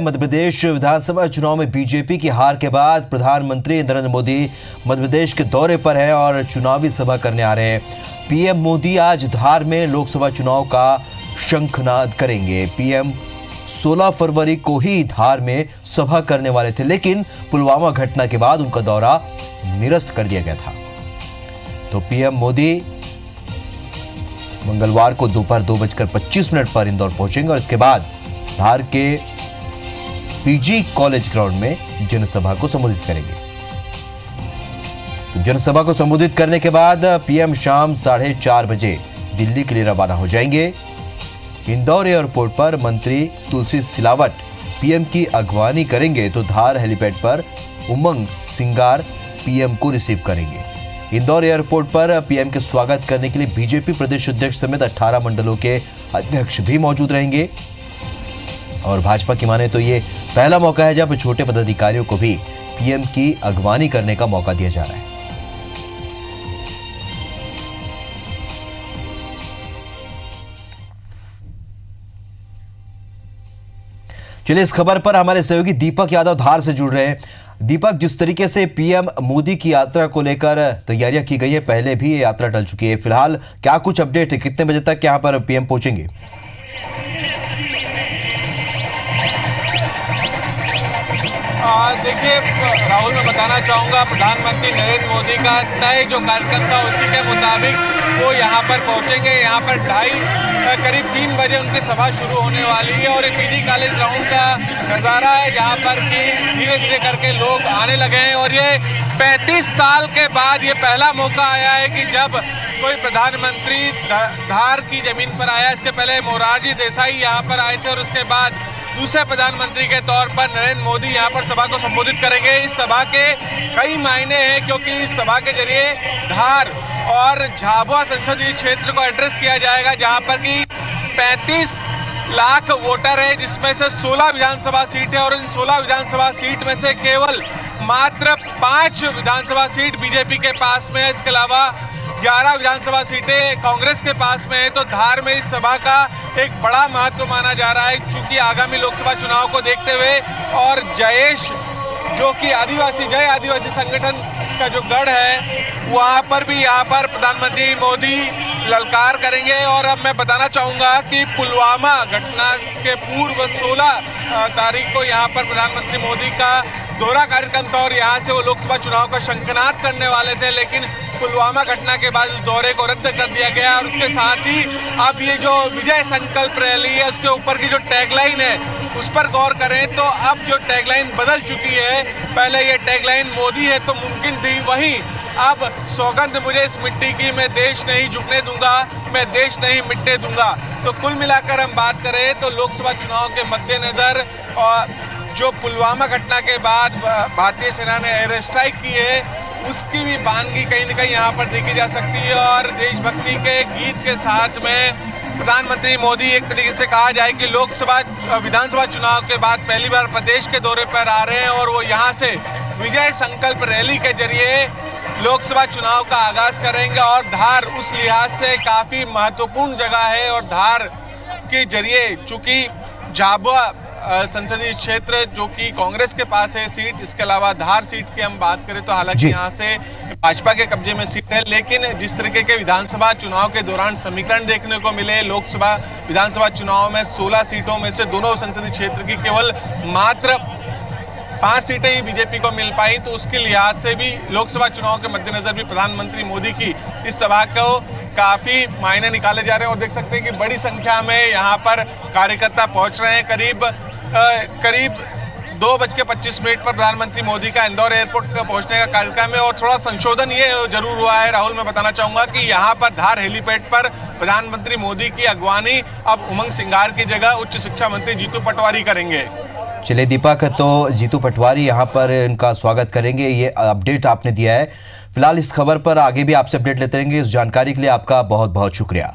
मध्य प्रदेश विधानसभा चुनाव में बीजेपी की हार के बाद प्रधानमंत्री नरेंद्र मोदी मध्य प्रदेश के दौरे पर हैं और चुनावी सभा करने आ रहे हैं। पीएम मोदी आज धार में लोकसभा चुनाव का शंखनाद करेंगे। पीएम 16 फरवरी को ही धार में सभा करने वाले थे, लेकिन पुलवामा घटना के बाद उनका दौरा निरस्त कर दिया गया था। तो पीएम मोदी मंगलवार को दोपहर 2:25 पर इंदौर पहुंचेंगे और इसके बाद धार के पीजी कॉलेज ग्राउंड में जनसभा को संबोधित करेंगे। तो जनसभा को संबोधित करने के बाद पीएम शाम 4:30 बजे दिल्ली के लिए रवाना हो जाएंगे। इंदौर एयरपोर्ट पर मंत्री तुलसी सिलावट पीएम की अगवानी करेंगे, तो धार हेलीपैड पर उमंग सिंगार पीएम को रिसीव करेंगे। इंदौर एयरपोर्ट पर पीएम के स्वागत करने के लिए बीजेपी प्रदेश अध्यक्ष समेत 18 मंडलों के अध्यक्ष भी मौजूद रहेंगे। और भाजपा की माने तो ये पहला मौका है जब छोटे पदाधिकारियों को भी पीएम की अगवानी करने का मौका दिया जा रहा है। चलिए, इस खबर पर हमारे सहयोगी दीपक यादव धार से जुड़ रहे हैं। दीपक, जिस तरीके से पीएम मोदी की यात्रा को लेकर तैयारियां की गई है, पहले भी ये यात्रा टल चुकी है, फिलहाल क्या कुछ अपडेट है? कितने बजे तक यहां पर पीएम पहुंचेंगे? देखिए राहुल, मैं बताना चाहूंगा प्रधानमंत्री नरेंद्र मोदी का तय जो कार्यक्रम था उसी के मुताबिक वो यहाँ पर पहुंचेंगे। यहाँ पर करीब 3 बजे उनकी सभा शुरू होने वाली है और पीजी कॉलेज ग्राउंड का नजारा है जहाँ पर कि धीरे धीरे करके लोग आने लगे हैं। और ये 35 साल के बाद ये पहला मौका आया है कि जब कोई प्रधानमंत्री धार की जमीन पर आया। इसके पहले मोरारजी देसाई यहाँ पर आए थे और उसके बाद दूसरे प्रधानमंत्री के तौर पर नरेंद्र मोदी यहाँ पर सभा को संबोधित करेंगे। इस सभा के कई मायने हैं क्योंकि इस सभा के जरिए धार और झाबुआ संसदीय क्षेत्र को एड्रेस किया जाएगा, जहाँ पर कि 35 लाख वोटर है, जिसमें से 16 विधानसभा सीट है और इन 16 विधानसभा सीट में से केवल मात्र 5 विधानसभा सीट बीजेपी के पास में है। इसके अलावा 11 विधानसभा सीटें कांग्रेस के पास में है। तो धार में इस सभा का एक बड़ा महत्व माना जा रहा है, चूंकि आगामी लोकसभा चुनाव को देखते हुए और जयेश जो कि जय आदिवासी संगठन का जो गढ़ है वहां पर भी यहाँ पर प्रधानमंत्री मोदी ललकार करेंगे। और अब मैं बताना चाहूंगा कि पुलवामा घटना के पूर्व 16 तारीख को यहाँ पर प्रधानमंत्री मोदी का दौरा कार्यक्रम था और यहाँ से वो लोकसभा चुनाव का शंखनाद करने वाले थे, लेकिन पुलवामा घटना के बाद दौरे को रद्द कर दिया गया। और उसके साथ ही अब ये जो विजय संकल्प रैली है उसके ऊपर की जो टैगलाइन है उस पर गौर करें तो अब जो टैगलाइन बदल चुकी है। पहले ये टैगलाइन मोदी है तो मुमकिन थी, वहीं अब सौगंध मुझे इस मिट्टी की, मैं देश नहीं झुकने दूंगा, मैं देश नहीं मिटने दूंगा। तो कुल मिलाकर हम बात करें तो लोकसभा चुनाव के मद्देनजर और जो पुलवामा घटना के बाद भारतीय सेना ने एयर स्ट्राइक की है उसकी भी बानगी कहीं न कहीं यहाँ पर देखी जा सकती है। और देशभक्ति के गीत के साथ में प्रधानमंत्री मोदी एक तरीके से कहा जाए कि विधानसभा चुनाव के बाद पहली बार प्रदेश के दौरे पर आ रहे हैं और वो यहाँ से विजय संकल्प रैली के जरिए लोकसभा चुनाव का आगाज करेंगे। और धार उस लिहाज से काफी महत्वपूर्ण जगह है और धार के जरिए चूंकि झाबुआ संसदीय क्षेत्र जो कि कांग्रेस के पास है सीट, इसके अलावा धार सीट की हम बात करें तो हालांकि यहाँ से भाजपा के कब्जे में सीट है, लेकिन जिस तरीके के विधानसभा चुनाव के दौरान समीकरण देखने को मिले, लोकसभा विधानसभा चुनाव में 16 सीटों में से दोनों संसदीय क्षेत्र की केवल मात्र 5 सीटें ही बीजेपी को मिल पाई। तो उसके लिहाज से भी लोकसभा चुनाव के मद्देनजर भी प्रधानमंत्री मोदी की इस सभा को काफी मायने निकाले जा रहे हैं। और देख सकते हैं कि बड़ी संख्या में यहाँ पर कार्यकर्ता पहुंच रहे हैं। करीब 2:25 पर प्रधानमंत्री मोदी का इंदौर एयरपोर्ट का पहुंचने का कार्यक्रम है। और थोड़ा संशोधन ये जरूर हुआ है राहुल, मैं बताना चाहूंगा कि यहाँ पर धार हेलीपैड पर प्रधानमंत्री मोदी की अगवानी अब उमंग सिंगार की जगह उच्च शिक्षा मंत्री जीतू पटवारी करेंगे। चलिए दीपक, तो जीतू पटवारी यहाँ पर इनका स्वागत करेंगे, ये अपडेट आपने दिया है। फिलहाल इस खबर पर आगे भी आपसे अपडेट लेते रहेंगे। इस जानकारी के लिए आपका बहुत बहुत शुक्रिया।